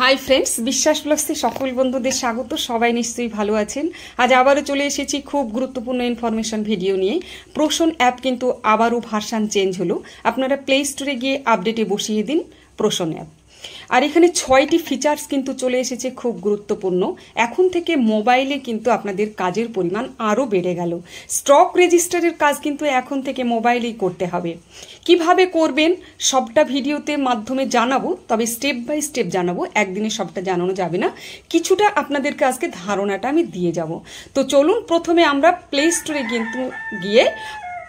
Hi friends, বিশ্বাস ব্লগসে সকল বন্ধুদের স্বাগত। সবাই নিশ্চয়ই ভালো আছেন। আজ আবারও চলে এসেছি খুব গুরুত্বপূর্ণ ইনফরমেশন ভিডিও নিয়ে। প্রোশন অ্যাপ কিন্তু আবারও ভার্সান চেঞ্জ হলো। আপনারা প্লে স্টোরে গিয়ে আপডেটে বসিয়ে দিন প্রোশন অ্যাপ। আর এখানে 6টি ফিচার্স কিন্তু চলে এসেছে খুব গুরুত্বপূর্ণ। এখন থেকে মোবাইলে কিন্তু আপনাদের কাজের পরিমাণ আরও বেড়ে গেল। স্টক রেজিস্টারের কাজ কিন্তু এখন থেকে মোবাইলেই করতে হবে। কিভাবে করবেন সবটা ভিডিওতে মাধ্যমে জানাবো, তবে স্টেপ বাই স্টেপ জানাবো, একদিনে সবটা জানানো যাবে না। কিছুটা আপনাদেরকে আজকে ধারণাটা আমি দিয়ে যাব। তো চলুন প্রথমে আমরা প্লে স্টোরে গিয়ে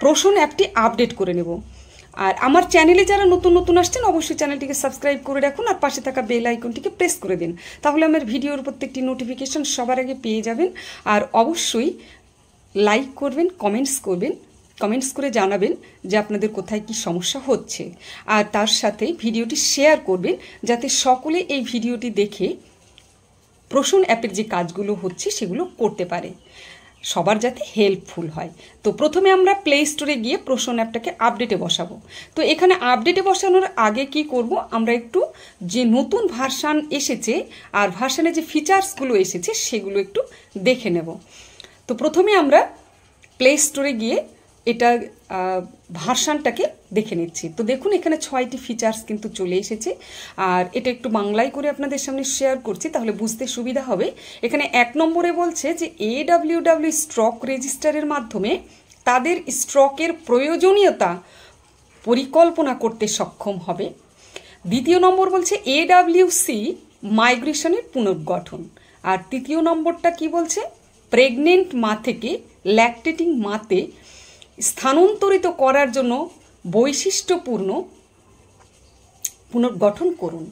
প্রোশন অ্যাপটি আপডেট করে নেব। আর আমার চ্যানেলে যারা নতুন নতুন আসছেন অবশ্যই চ্যানেলটিকে সাবস্ক্রাইব করে রাখুন আর পাশে থাকা বেল আইকনটিকে প্রেস করে দিন, তাহলে আমার ভিডিওর প্রত্যেকটি নোটিফিকেশন সবার আগে পেয়ে যাবেন। আর অবশ্যই লাইক করবেন, কমেন্টস করে জানাবেন যে আপনাদের কোথায় কি সমস্যা হচ্ছে। আর তার সাথে ভিডিওটি শেয়ার করবেন যাতে সকলে এই ভিডিওটি দেখে প্রোশন অ্যাপের যে কাজগুলো হচ্ছে সেগুলো করতে পারে, সবার যাতে হেল্পফুল হয়। তো প্রথমে আমরা প্লে স্টোরে গিয়ে প্রোশন অ্যাপটাকে আপডেটে বসাবো। তো এখানে আপডেটে বসানোর আগে কি করব, আমরা একটু যে নতুন ভার্সান এসেছে আর ভার্সানে যে ফিচার্সগুলো এসেছে সেগুলো একটু দেখে নেব। তো প্রথমে আমরা প্লে স্টোরে গিয়ে এটা ভার্সানটাকে দেখে নিচ্ছি। তো দেখুন এখানে 6টি ফিচার্স কিন্তু চলে এসেছে। আর এটা একটু বাংলায় করে আপনাদের সামনে শেয়ার করছি, তাহলে বুঝতে সুবিধা হবে। এখানে 1 নম্বরে বলছে যে AWW স্টক রেজিস্টারের মাধ্যমে তাদের স্টকের প্রয়োজনীয়তা পরিকল্পনা করতে সক্ষম হবে। 2 নম্বর বলছে AWC মাইগ্রেশনের পুনর্গঠন। আর 3 নম্বরটা কি বলছে, প্রেগনেন্ট মা থেকে ল্যাকটেটিং মাতে স্থানান্তরিত করার জন্য বৈশিষ্ট্যপূর্ণ পুনর্গঠন করুন।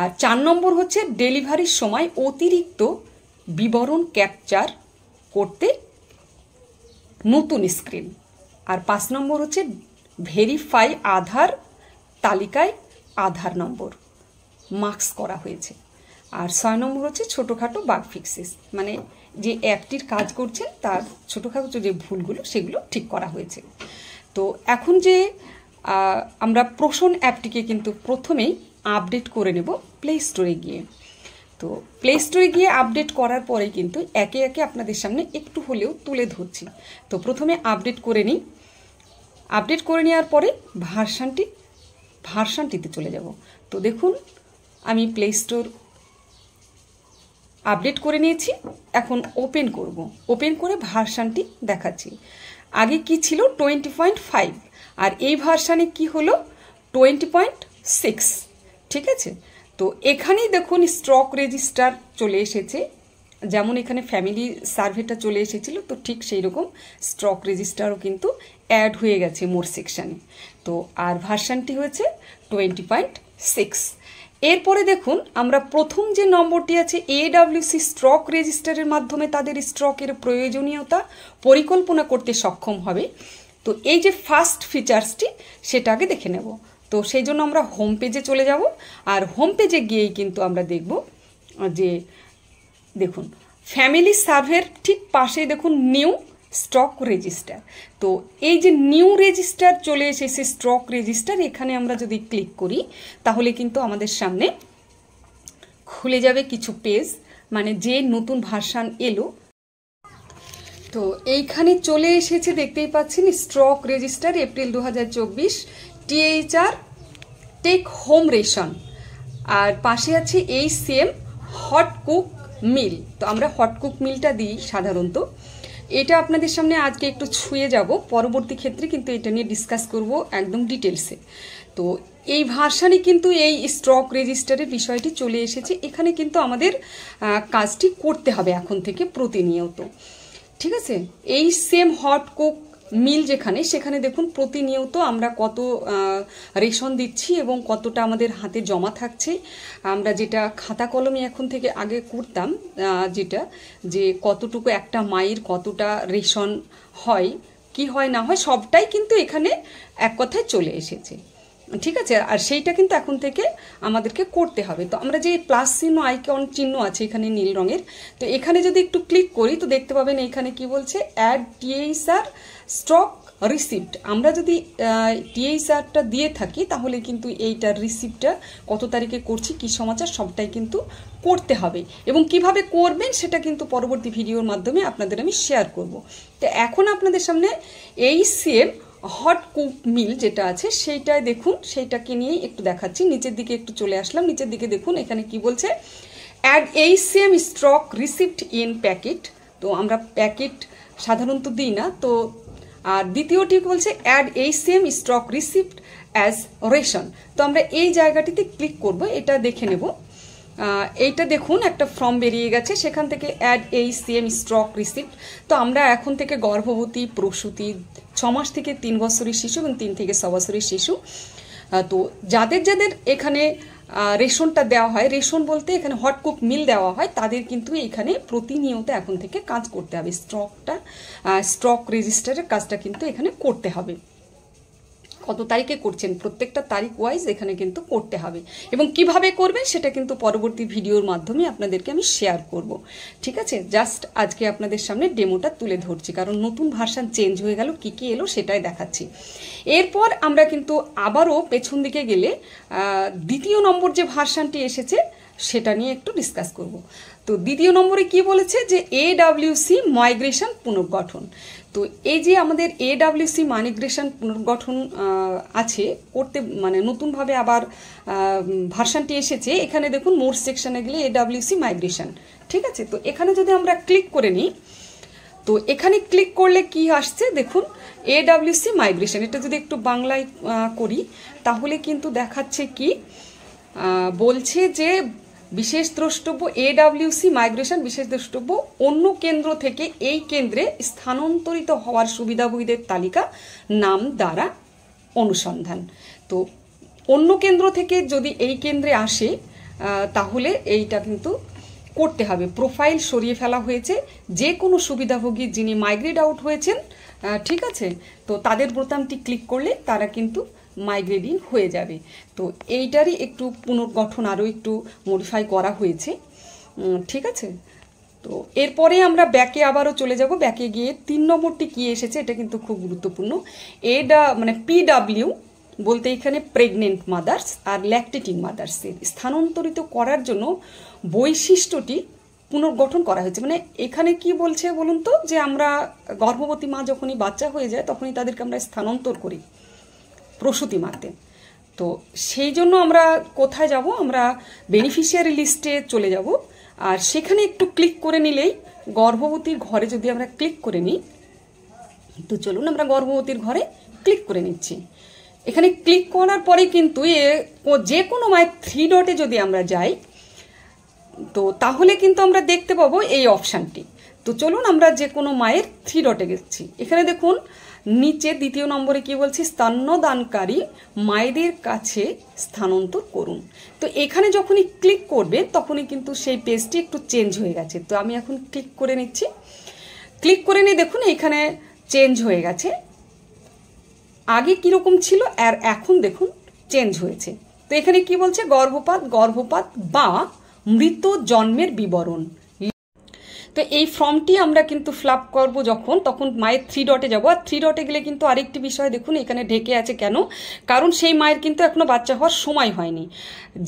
আর 4 নম্বর হচ্ছে ডেলিভারির সময় অতিরিক্ত বিবরণ ক্যাপচার করতে নতুন স্ক্রিন। আর 5 নম্বর হচ্ছে ভেরিফাই আধার তালিকায় আধার নম্বর মার্কস করা হয়েছে। আর 6 নম্বর হচ্ছে ছোটোখাটো বাগ ফিক্সেস, মানে যে অ্যাপটির কাজ করছেন তার ছোটোখাটো যে ভুলগুলো সেগুলো ঠিক করা হয়েছে। তো এখন যে আমরা প্রোশন অ্যাপটিকে কিন্তু প্রথমেই আপডেট করে নেব প্লে স্টোরে গিয়ে। তো প্লে স্টোরে গিয়ে আপডেট করার পরে কিন্তু একে একে আপনাদের সামনে একটু হলেও তুলে ধরছি। তো প্রথমে আপডেট করে নিই। আপডেট করে নেওয়ার পরে ভার্সানটিতে চলে যাব। তো দেখুন আমি প্লে স্টোর আপডেট করে নিয়েছি। এখন ওপেন করব। ওপেন করে ভার্সানটি দেখাচ্ছি। আগে কি ছিল 20.5, আর এই ভার্সানে কি হলো 20.6। ঠিক আছে, তো এখানেই দেখুন স্টক রেজিস্টার চলে এসেছে। যেমন এখানে ফ্যামিলি সার্ভেটা চলে এসেছিল, তো ঠিক সেই রকম স্টক রেজিস্টারও কিন্তু অ্যাড হয়ে গেছে মোর সেকশানে। তো আর ভার্সানটি হয়েছে 20.6। এরপরে দেখুন আমরা প্রথম যে নম্বরটি আছে AWC স্টক রেজিস্টারের মাধ্যমে তাদের স্টকের প্রয়োজনীয়তা পরিকল্পনা করতে সক্ষম হবে। তো এই যে ফার্স্ট ফিচার্সটি সেটা আগে দেখে নেব। তো সেই জন্য আমরা হোম পেজে চলে যাব। আর হোম পেজে গিয়েই কিন্তু আমরা দেখব যে দেখুন ফ্যামিলি সার্ভের ঠিক পাশেই দেখুন নিউ স্টক রেজিস্টার। তো এই যে নিউ রেজিস্টার চলে এসেছে স্টক রেজিস্টার, এখানে আমরা যদি ক্লিক করি তাহলে কিন্তু আমাদের সামনে খুলে যাবে কিছু পেজ, মানে যে নতুন ভার্সান এলো। তো এইখানে চলে এসেছে, দেখতেই পাচ্ছেন stock register April 2024 THR take home ration. আর পাশে আছে HCM হট কুক মিল। তো আমরা হট কুক মিলটা দিই সাধারণত। এটা আপনাদের সামনে আজকে একটু ছুঁয়ে যাব, পরবর্তী ক্ষেত্রে কিন্তু এটা নিয়ে ডিসকাস করব একদম ডিটেলসে। তো এই ভার্সানে কিন্তু এই স্টক রেজিস্টারের বিষয়টি চলে এসেছে। এখানে কিন্তু আমাদের কাজটি করতে হবে এখন থেকে প্রতিনিয়ত। ঠিক আছে, এই সেম হট কুক মিল সেখানে দেখুন প্রতিনিয়ত আমরা কত রেশন দিচ্ছি এবং কতটা আমাদের হাতে জমা থাকছে। আমরা যেটা খাতা কলমে এখন থেকে আগে করতাম, যেটা যে কতটুকু একটা মায়ের কতটা রেশন হয়, কি হয় না হয়, সবটাই কিন্তু এখানে এক কথায় চলে এসেছে। ঠিক আছে, আর সেইটা কিন্তু এখন থেকে আমাদেরকে করতে হবে। তো আমরা যে প্লাস চিহ্ন আইকন চিহ্ন আছে এখানে নীল রঙের, তো এখানে যদি একটু ক্লিক করি তো দেখতে পাবেন এখানে কি বলছে, অ্যাড THR স্টক রিসিপ্ট, আমরা যদি টিএইচআরটা দিয়ে থাকি তাহলে কিন্তু এইটার রিসিপ্টটা কত তারিখে করছি কি সমাচার সবটাই কিন্তু করতে হবে, এবং কিভাবে করবেন সেটা কিন্তু পরবর্তী ভিডিওর মাধ্যমে আপনাদের আমি শেয়ার করব। তো এখন আপনাদের সামনে এইচসিএম হট কুক মিল যেটা আছে সেইটাই দেখুন, সেইটাকে নিয়েই একটু দেখাচ্ছি। নিচের দিকে একটু চলে আসলাম, নিচের দিকে দেখুন এখানে কি বলছে, add HCM stock receipt in packet. তো আমরা প্যাকেট সাধারণত দিই না, তো আর দ্বিতীয়টি বলছে add HCM stock receipt as ration. তো আমরা এই জায়গাটিতে ক্লিক করব, এটা দেখে নেব। এইটা দেখুন একটা ফর্ম বেরিয়ে গেছে, সেখান থেকে অ্যাড এইচসিএম স্টক রিসিপ্ট। তো আমরা এখন থেকে গর্ভবতী, প্রসূতি, 6 মাস থেকে 3 বছরের শিশু এবং 3 থেকে 6 বছরের শিশু, তো যাদের যাদের এখানে রেশনটা দেওয়া হয়, রেশন বলতে এখানে হট কুক মিল দেওয়া হয়, তাদের কিন্তু এখানে প্রতিনিয়ত এখন থেকে কাজ করতে হবে। স্টক রেজিস্টারের কাজটা কিন্তু এখানে করতে হবে। কত তারিখে করছেন প্রত্যেকটা তারিখ ওয়াইজ এখানে কিন্তু করতে হবে, এবং কিভাবে করবেন সেটা কিন্তু পরবর্তী ভিডিওর মাধ্যমে আপনাদেরকে আমি শেয়ার করব। ঠিক আছে, জাস্ট আজকে আপনাদের সামনে ডেমোটা তুলে ধরছি, কারণ নতুন ভার্সন চেঞ্জ হয়ে গেল, কি কি এলো সেটাই দেখাচ্ছি। এরপর আমরা কিন্তু আবারও পেছন দিকে গেলে দ্বিতীয় নম্বর যে ভার্সনটি এসেছে সেটা নিয়ে একটু ডিসকাস করব। তো দ্বিতীয় নম্বরে কি বলেছে যে এডব্লিউসি মাইগ্রেশন পুনর্গঠন। তো এই যে আমাদের এডব্লিউসি মাইগ্রেশন পুনর্গঠন আছে করতে, মানে নতুনভাবে আবার ভার্সনটি এসেছে। এখানে দেখুন মোর সেকশনে গেলে এডব্লিউসি মাইগ্রেশন, ঠিক আছে। তো এখানে যদি আমরা ক্লিক করে নিই, তো এখানে ক্লিক করলে কি আসছে দেখুন, এডব্লিউসি মাইগ্রেশন। এটা যদি একটু বাংলায় করি তাহলে কিন্তু দেখাচ্ছে কি বলছে যে বিশেষ দ্রষ্টব্য এডব্লিউসি মাইগ্রেশন, বিশেষ দ্রষ্টব্য অন্য কেন্দ্র থেকে এই কেন্দ্রে স্থানান্তরিত হওয়ার সুবিধাভোগীদের তালিকা নাম দ্বারা অনুসন্ধান। তো অন্য কেন্দ্র থেকে যদি এই কেন্দ্রে আসে তাহলে এইটা কিন্তু করতে হবে। প্রোফাইল সরিয়ে ফেলা হয়েছে, যে কোনো সুবিধাভোগী যিনি মাইগ্রেট আউট হয়েছেন, ঠিক আছে, তো তাদের বোতামটি ক্লিক করলে তারা কিন্তু মাইগ্রেডিং হয়ে যাবে। তো এইটারই একটু পুনর্গঠন আরও একটু মডিফাই করা হয়েছে, ঠিক আছে। তো এরপরে আমরা ব্যাকে আবারও চলে যাব। ব্যাকে গিয়ে 3 নম্বরটি কি এসেছে এটা কিন্তু খুব গুরুত্বপূর্ণ। মানে পিডাব্লিউ বলতে এখানে প্রেগনেন্ট মাদার্স আর ল্যাকটেটিং মাদার্সের স্থানান্তরিত করার জন্য বৈশিষ্ট্যটি পুনর্গঠন করা হয়েছে। মানে এখানে কি বলছে বলুন তো, যে আমরা গর্ভবতী মা যখনই বাচ্চা হয়ে যায় তখনই তাদেরকে আমরা স্থানান্তর করি প্রসূতি মাতে। তো সেই জন্য আমরা কোথায় যাব, আমরা বেনিফিশিয়ারি লিস্টে চলে যাব, আর সেখানে একটু ক্লিক করে নিলেই গর্ভবতীর ঘরে যদি আমরা ক্লিক করে নিই, তো চলুন আমরা গর্ভবতীর ঘরে ক্লিক করে নিচ্ছি। এখানে ক্লিক করার পরে কিন্তু যে কোনো মায়ের 3 ডটে যদি আমরা যাই তো তাহলে কিন্তু আমরা দেখতে পাবো এই অপশানটি। তো চলুন আমরা যে কোনো মায়ের 3 ডটে গেছি। এখানে দেখুন নিচে 2 নম্বরে কি বলছি, স্তন্যদানকারী মায়েদের কাছে স্থানান্তর করুন। তো এখানে যখনই ক্লিক করবেন তখনই কিন্তু সেই পেজটি একটু চেঞ্জ হয়ে গেছে। তো আমি এখন ক্লিক করে নিচ্ছি। ক্লিক করে নিয়ে দেখুন এখানে চেঞ্জ হয়ে গেছে, আগে কীরকম ছিল আর এখন দেখুন চেঞ্জ হয়েছে। তো এখানে কি বলছে, গর্ভপাত বা মৃত জন্মের বিবরণ। তো এই ফর্মটি আমরা কিন্তু ফিলআপ করব তখন মায়ের 3 ডটে যাব। আর 3 ডটে গেলে কিন্তু আরেকটি বিষয় দেখুন এখানে ঢেকে আছে, কেন? কারণ সেই মায়ের কিন্তু এখনো বাচ্চা হওয়ার সময় হয়নি।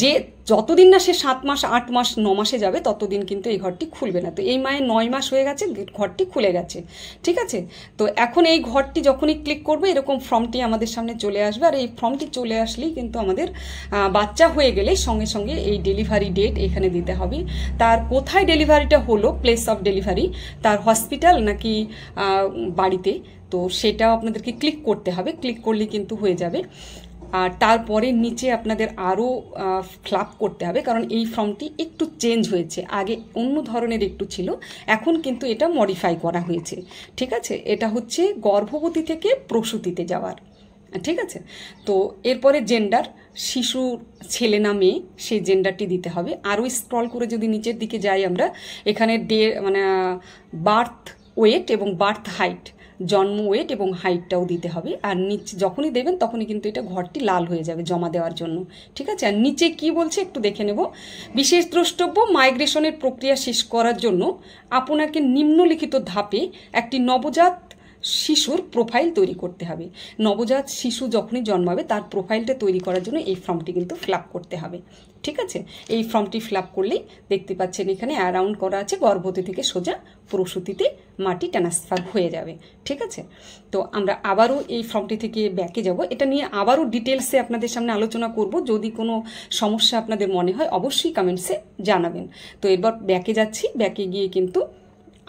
যে যতদিন না সে 7 মাস 8 মাস 9 মাসে যাবে ততদিন কিন্তু এই ঘরটি খুলবে না। তো এই মায়ের 9 মাস হয়ে গেছে, ঘরটি খুলে গেছে, ঠিক আছে। তো এখন এই ঘরটি যখনই ক্লিক করবে এরকম ফর্মটি আমাদের সামনে চলে আসবে, আর এই ফর্মটি চলে আসলেই কিন্তু আমাদের বাচ্চা হয়ে গেলে সঙ্গে সঙ্গে এই ডেলিভারি ডেট এখানে দিতে হবে। তার কোথায় ডেলিভারিটা হলো, প্লেস অফ ডেলিভারি, তার হসপিটাল নাকি বাড়িতে, তো সেটাও আপনাদেরকে ক্লিক করতে হবে। ক্লিক করলে কিন্তু হয়ে যাবে। আর তারপরে নিচে আপনাদের আরও ফিলআপ করতে হবে, কারণ এই ফর্মটি একটু চেঞ্জ হয়েছে, আগে অন্য ধরনের একটু ছিল, এখন কিন্তু এটা মডিফাই করা হয়েছে, ঠিক আছে। এটা হচ্ছে গর্ভবতী থেকে প্রসূতিতে যাওয়ার, ঠিক আছে। তো এরপরে জেন্ডার, শিশুর ছেলে না মেয়ে সেই জেন্ডারটি দিতে হবে। আরও স্ক্রল করে যদি নিচের দিকে যাই আমরা, এখানে বার্থ ওয়েট এবং বার্থ হাইট, জন্ম ওয়েট এবং হাইটটাও দিতে হবে। আর নিচে যখনই দেবেন তখনই কিন্তু এটা ঘরটি লাল হয়ে যাবে জমা দেওয়ার জন্য, ঠিক আছে। আর নিচে কি বলছে একটু দেখে নেব। বিশেষ দ্রষ্টব্য, মাইগ্রেশনের প্রক্রিয়া শেষ করার জন্য আপনাকে নিম্নলিখিত ধাপে একটি নবজাত শিশুর প্রোফাইল তৈরি করতে হবে। নবজাত শিশু যখনই জন্মাবে তার প্রোফাইলটা তৈরি করার জন্য এই ফর্মটি কিন্তু ফিল আপ করতে হবে। ঠিক আছে, এই ফর্মটি ফিল আপ করলেই দেখতে পাচ্ছেন এখানে অ্যারাউন্ড করা আছে, গর্ভবতী থেকে সোজা প্রসূতিতে মাটি ট্রান্সফার হয়ে যাবে। ঠিক আছে, তো আমরা আবারও এই ফর্মটি থেকে ব্যাকে যাব। এটা নিয়ে আবারও ডিটেলসে আপনাদের সামনে আলোচনা করব। যদি কোনো সমস্যা আপনাদের মনে হয় অবশ্যই কমেন্টসে জানাবেন। তো এবার ব্যাকে যাচ্ছি, ব্যাকে গিয়ে কিন্তু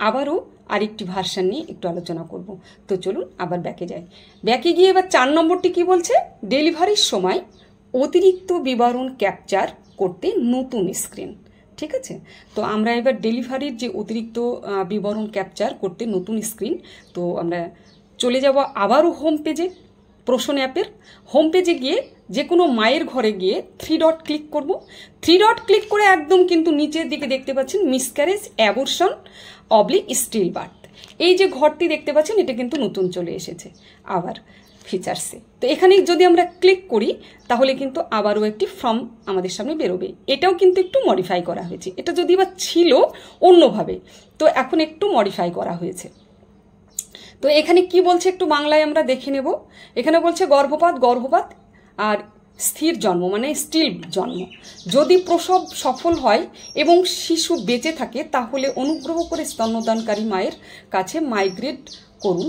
আবারও আরেকটি ভার্সন নিয়ে একটু আলোচনা করব। তো চলুন আবার ব্যাকে যাই। ব্যাকে গিয়ে এবার 4 নম্বরটি কি বলছে, ডেলিভারির সময় অতিরিক্ত বিবরণ ক্যাপচার করতে নতুন স্ক্রিন। ঠিক আছে, তো আমরা এবার ডেলিভারির যে অতিরিক্ত বিবরণ ক্যাপচার করতে নতুন স্ক্রিন, তো আমরা চলে যাব আবারও হোম পেজে। প্রসন অ্যাপের হোম পেজে গিয়ে যে কোনো মায়ের ঘরে গিয়ে 3 ডট ক্লিক করব। 3 ডট ক্লিক করে একদম কিন্তু নিচের দিকে দেখতে পাচ্ছেন মিসক্যারেজ, অ্যাবর্শন, স্টিল বার্থ, এই যে ঘরটি দেখতে পাচ্ছেন এটা কিন্তু নতুন চলে এসেছে আবার ফিচার্সে। তো এখানে যদি আমরা ক্লিক করি তাহলে কিন্তু আবারও একটি ফর্ম আমাদের সামনে বেরোবে। এটাও কিন্তু একটু মডিফাই করা হয়েছে, এটা যদি বা ছিল অন্যভাবে, তো এখন একটু মডিফাই করা হয়েছে। তো এখানে কি বলছে একটু বাংলায় আমরা দেখে নেব। এখানে বলছে গর্ভপাত আর স্থির জন্ম মানে স্টিল জন্ম, যদি প্রসব সফল হয় এবং শিশু বেঁচে থাকে তাহলে অনুগ্রহ করে স্তন্যদানকারী মায়ের কাছে মাইগ্রেট করুন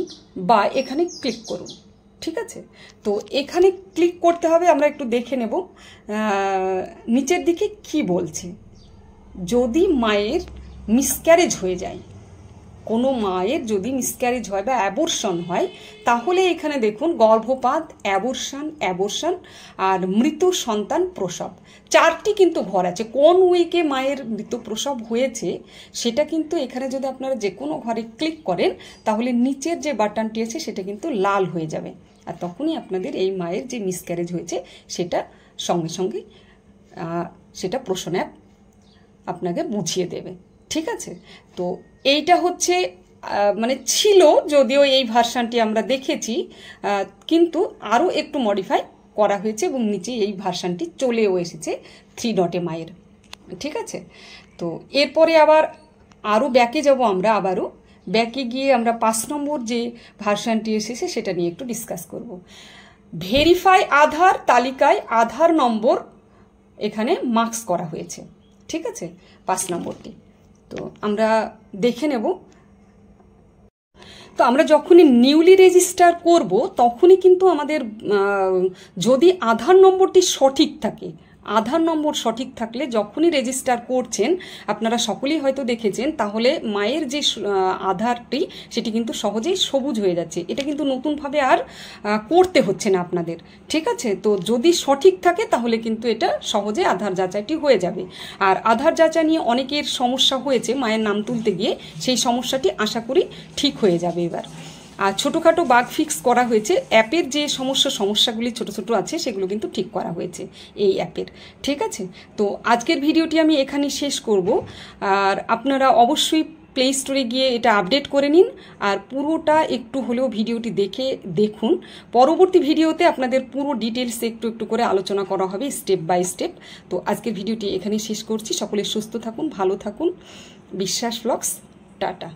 বা এখানে ক্লিক করুন। ঠিক আছে, তো এখানে ক্লিক করতে হবে। আমরা একটু দেখে নেব নিচের দিকে কি বলছে। যদি মায়ের মিসক্যারেজ হয়ে যায়, কোনো মায়ের যদি মিসক্যারেজ হয় বা অ্যাবর্শন হয়, তাহলে এখানে দেখুন গর্ভপাত, অ্যাবর্শন আর মৃত সন্তান প্রসব, 4টি কিন্তু ঘর আছে। কোন উইকে মায়ের মৃত প্রসব হয়েছে সেটা কিন্তু এখানে যদি আপনারা যে কোনো ঘরে ক্লিক করেন তাহলে নিচের যে বাটনটি আছে সেটা কিন্তু লাল হয়ে যাবে, আর তখনই আপনাদের এই মায়ের যে মিসক্যারেজ হয়েছে সেটা সঙ্গে সঙ্গে সেটা প্রসন অ্যাপ আপনাকে বুঝিয়ে দেবে। ঠিক আছে, তো এইটা হচ্ছে মানে ছিল, যদিও এই ভার্সানটি আমরা দেখেছি, কিন্তু আরও একটু মডিফাই করা হয়েছে এবং নিচে এই ভার্সানটি চলেও এসেছে 3 ডটে মায়ের। ঠিক আছে, তো এরপরে আবার আরও ব্যাকে যাব। আমরা আবারও ব্যাকে গিয়ে আমরা 5 নম্বর যে ভার্সানটি এসেছে সেটা নিয়ে একটু ডিসকাস করব। ভেরিফাই আধার তালিকায় আধার নম্বর এখানে মার্কস করা হয়েছে। ঠিক আছে, 5 নম্বরটি তো আমরা দেখে নেব। তো আমরা যখনই নিউলি রেজিস্টার করব তখনই কিন্তু আমাদের যদি আধার নম্বরটি সঠিক থাকে, আধার নম্বর সঠিক থাকলে যখনই রেজিস্টার করছেন আপনারা সকলেই হয়তো দেখেছেন, তাহলে মায়ের যে আধারটি সেটি কিন্তু সহজেই সবুজ হয়ে যাচ্ছে। এটা কিন্তু নতুনভাবে আর করতে হচ্ছে না আপনাদের। ঠিক আছে, তো যদি সঠিক থাকে তাহলে কিন্তু এটা সহজে আধার যাচাইটি হয়ে যাবে। আর আধার যাচাই নিয়ে অনেকের সমস্যা হয়েছে মায়ের নাম তুলতে গিয়ে, সেই সমস্যাটি আশা করি ঠিক হয়ে যাবে এবার। আর ছোটোখাটো বাগ ফিক্স করা হয়েছে, অ্যাপের যে সমস্যাগুলি ছোট ছোট আছে সেগুলো কিন্তু ঠিক করা হয়েছে এই অ্যাপের। ঠিক আছে, তো আজকের ভিডিওটি আমি এখানেই শেষ করব। আর আপনারা অবশ্যই প্লে স্টোরে গিয়ে এটা আপডেট করে নিন, আর পুরোটা একটু হলেও ভিডিওটি দেখুন। পরবর্তী ভিডিওতে আপনাদের পুরো ডিটেলস একটু একটু করে আলোচনা করা হবে স্টেপ বাই স্টেপ। তো আজকের ভিডিওটি এখানেই শেষ করছি। সকলে সুস্থ থাকুন, ভালো থাকুন। বিশ্বাস ব্লগস, টাটা।